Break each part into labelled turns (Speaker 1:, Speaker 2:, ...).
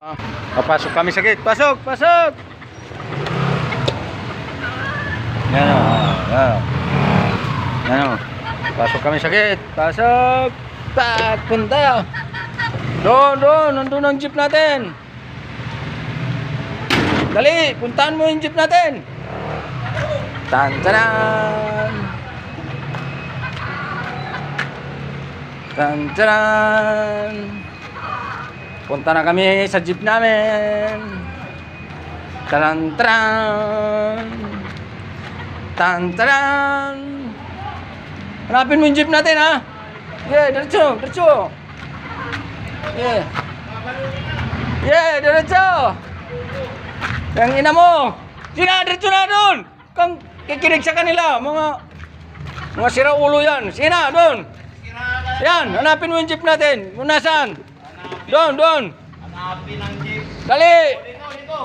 Speaker 1: Papasok kami sa gate. Pasok, pasok. Yan o. Yan o. Pasok kami sa gate. Pasok. Punta. Doon. Nandun ang jeep natin. Dali, puntahan mo yung jeep natin. Tan-taran. Tan-taran. Punta na kami sa jeep namin. Taran-taran. Tan-taran. Hanapin mo yung jeep natin, ha? Yeah, diretso. Yeah, diretso. Yang ina mo. Sina, diretso na doon. Kang kikinig sa kanila. Mga sira ulo yan. Sina, doon. Yan, hanapin mo yung jeep natin. Kung nasaan. Doon.
Speaker 2: Hanapin ang jeep.
Speaker 1: Dali.
Speaker 2: Dito.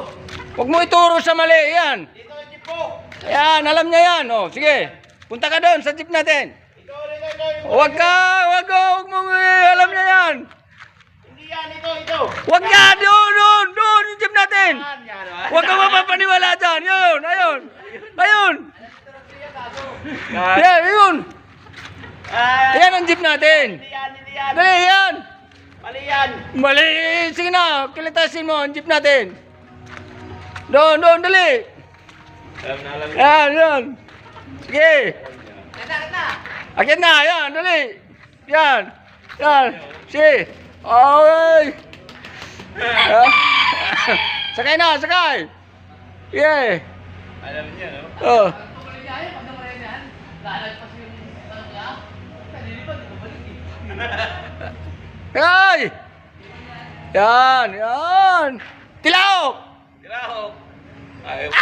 Speaker 1: Huwag mo ituro sa mali. Yan.
Speaker 2: Dito ang jeep po.
Speaker 1: Yan, alam niya yan. O, sige. Punta ka doon sa jeep natin.
Speaker 2: Ito.
Speaker 1: Huwag mo. Alam niya yan.
Speaker 2: Hindi yan, ito.
Speaker 1: Huwag yan. Doon. Yung jeep natin. Huwag ka mapapaniwala dyan. Ayun. Yan, ayun. Yan ang jeep natin.
Speaker 2: Hindi yan.
Speaker 1: Dali, yan.
Speaker 2: Mali yan.
Speaker 1: Mali. Sige na. Kilitasin mo ang jeep natin. Doon, dali.
Speaker 2: Alam na.
Speaker 1: Yan. Sige. Akit na, yan, dali. Yan. Sige. Okay. Sakay na. Yeah.
Speaker 2: Alam niya, no?
Speaker 1: Oh. Hey! Yan. Tilawok!
Speaker 2: Graho. Ayaw.